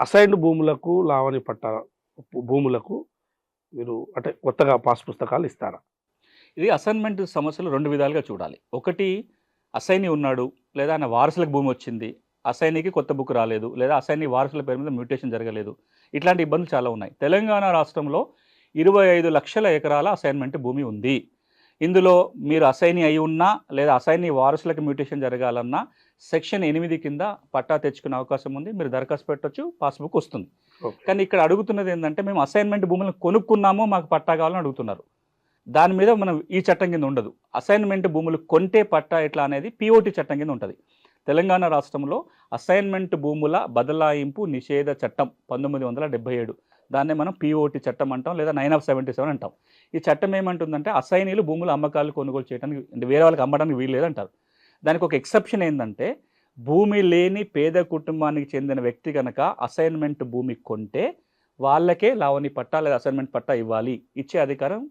Assigned భూములకు, లావణి పట్టా భూములకు మీరు అంటే కొత్తగా పాస్ పుస్తకాలు ఇస్తారా? ఇది అసైన్‌మెంట్ సమస్యలు 2 విధాలుగా చూడాలి. ఒకటి అసైనీ ఉన్నాడు, లేదా ఆయన వారసులకు భూమి వచ్చింది. అసైనీకి కొత్త బుక్ రాలేదు, లేదా అసైనీ వారసుల పేరు మీద మ్యూటేషన్ జరగలేదు. ఇట్లాంటి ఇబ్బందులు చాలా ఉన్నాయి. తెలంగాణ రాష్ట్రంలో 25,00,000 ఎకరాల అసైన్‌మెంట్ భూమి ఉంది. ఇందులో మీరు అసైనీ అయి ఉన్నా, లేదా అసైనీ వారసులకు మ్యూటేషన్ జరగాలన్నా సెక్షన్ 8 కింద పట్టా తెచ్చుకునే అవకాశం ఉంది. మీరు దరఖాస్తు పెట్టొచ్చు, పాస్‌బుక్ వస్తుంది. ఓకే. కానీ ఇక్కడ అడుగుతున్నది ఏందంటే, మేము అసైన్‌మెంట్ భూములను కొనుక్కున్నాము, మాకు పట్టా కావాలని అడుగుతున్నారు. దాని మీద మనం ఈ చట్టం కింద ఉండదు. అసైన్‌మెంట్ భూములు కొంటే పట్టా ఎట్లా అనేది పీఓటీ చట్టం కింద ఉంటది. తెలంగాణ రాష్ట్రంలో అసైన్‌మెంట్ భూముల బదలాయింపు నిషేధ చట్టం 1977 దాన్నే మనం పీఓటీ చట్టం అంటాం, లేదా 9 ఆఫ్ 77 అంటాం. ఈ చట్టం ఏమంటుందంటే అసైనీలు భూముల అమ్మకాలు కొనుగోలు చేయడానికి అంటే వేరే వాళ్ళకి అమ్మడానికి వీలు లేదంటారు. దానికి ఒక ఎక్సెప్షన్ ఏందంటే, భూమి లేని పేద కుటుంబానికి చెందిన వ్యక్తి గనక అసైన్‌మెంట్ భూమి కొంటే వాళ్ళకే లావణి పట్టా లేదా అసైన్‌మెంట్ పట్టా ఇవ్వాలి. ఇచ్చే అధికారం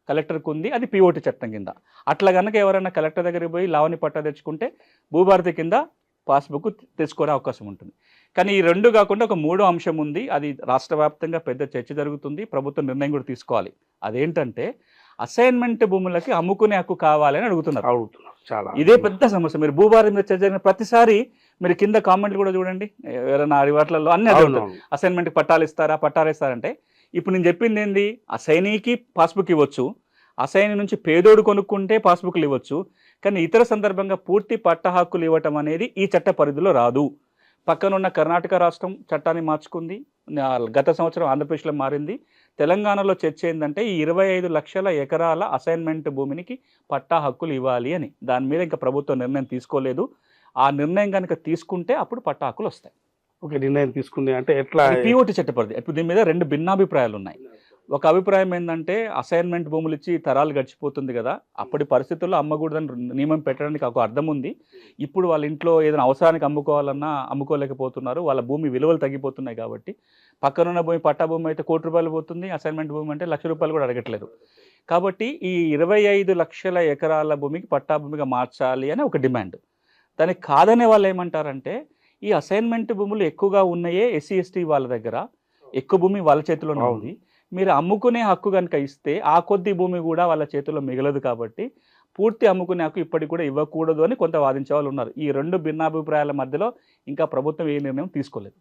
కలెక్టర్‌కు ఉంది. అది పీఓటీ చట్టం కింద. అట్లా గనక ఎవరైనా కలెక్టర్ దగ్గరికి పోయి లావణి పట్టా తెచ్చుకుంటే భూభారతి కింద పాస్‌బుక్ తెచ్చుకునే అవకాశం ఉంటుంది. కానీ ఈ 2 కాకుండా ఒక మూడో అంశం ఉంది. అది రాష్ట్ర వ్యాప్తంగా పెద్ద చర్చ జరుగుతుంది. ప్రభుత్వం నిర్ణయం కూడా తీసుకోవాలి. అదేంటంటే అసైన్‌మెంట్ భూములకి అమ్ముకునే హక్కు కావాలని అడుగుతున్నారు. చాలా. ఇదే పెద్ద సమస్య. మీరు భూభారతి మీద చర్చ జరిగిన ప్రతిసారి మీరు కింద కామెంట్లు కూడా చూడండి. ఎవరైనా వాటిలలో అన్నీ అడుగుతారు. అసైన్‌మెంట్‌కి పట్టాలు ఇస్తారా? పట్టాలు ఇస్తారంటే ఇప్పుడు నేను చెప్పింది ఏంది? అసైనీకి పాస్‌బుక్ ఇవ్వచ్చు. అసైనీ నుంచి పేదోడు కొనుక్కుంటే పాస్‌బుక్‌లు ఇవ్వచ్చు. కానీ ఇతర సందర్భంగా పూర్తి పట్టా హక్కులు ఇవ్వటం అనేది ఈ చట్ట పరిధిలో రాదు. పక్కనున్న కర్ణాటక రాష్ట్రం చట్టాన్ని మార్చుకుంది. గత సంవత్సరం ఆంధ్రప్రదేశ్‌లో మారింది. తెలంగాణలో చర్చ ఏందంటే ఈ 25,00,000 ఎకరాల అసైన్‌మెంట్ భూమికి పట్టా హక్కులు ఇవ్వాలి అని. దాని మీద ఇంకా ప్రభుత్వం నిర్ణయం తీసుకోలేదు. ఆ నిర్ణయం గనుక తీసుకుంటే అప్పుడు పట్టా హక్కులు వస్తాయి. ఓకే. నిర్ణయం తీసుకుంది అంటే ఎట్లా? అది పీఓటీ చట్ట పరిధి. ఇప్పుడు దీని మీద 2 భిన్నాభిప్రాయాలు ఉన్నాయి. ఒక అభిప్రాయం ఏందంటే అసైన్‌మెంట్ భూములు ఇచ్చి తరాలు గడిచిపోతుంది కదా! అప్పటి పరిస్థితుల్లో అమ్మకూడదని నియమం పెట్టడానికి ఒక అర్థం ఉంది. ఇప్పుడు వాళ్ళ ఇంట్లో ఏదైనా అవసరానికి అమ్ముకోవాలన్నా అమ్ముకోలేకపోతున్నారు. వాళ్ళ భూమి విలువలు తగ్గిపోతున్నాయి కాబట్టి పక్కనున్న భూమి పట్టా భూమి అయితే ₹1,00,00,000 పోతుంది. అసైన్‌మెంట్ భూమి అంటే ₹1,00,000 కూడా అడగట్లేదు. కాబట్టి ఈ 25,00,000 ఎకరాల భూమికి పట్టా భూమిగా మార్చాలి అని ఒక డిమాండ్. దానికి కాదనే వాళ్ళు ఏమంటారంటే, ఈ అసైన్‌మెంట్ భూములు ఎక్కువగా ఉన్నాయే ఎస్సీ, ఎస్టీ వాళ్ళ దగ్గర. ఎక్కువ భూమి వాళ్ళ చేతిలోనే ఉంది. మీరు అమ్ముకునే హక్కు గనుక ఇస్తే ఆ కొద్ది భూమి కూడా వాళ్ళ చేతుల్లో మిగలదు కాబట్టి పూర్తి అమ్ముకునే హక్కు ఇప్పటికి కూడా ఇవ్వకూడదు అని కొంత వాదించే వాళ్ళు ఉన్నారు. ఈ 2 భిన్నాభిప్రాయాల మధ్యలో ఇంకా ప్రభుత్వం ఏ నిర్ణయం తీసుకోలేదు.